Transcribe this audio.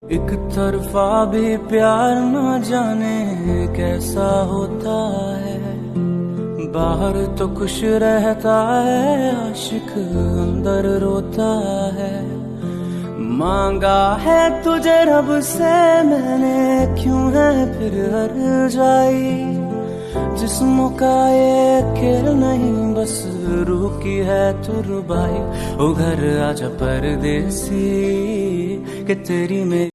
एक तरफा भी प्यार न जाने कैसा होता है। बाहर तो खुश रहता है आशिक, अंदर रोता है। मांगा है तुझे रब से मैंने, क्यों है फिर हर जाई। जिस्मों का ये खेल नहीं, बस रूह की है तुरबाई। ओ घर आजा परदेसी, कि तेरी में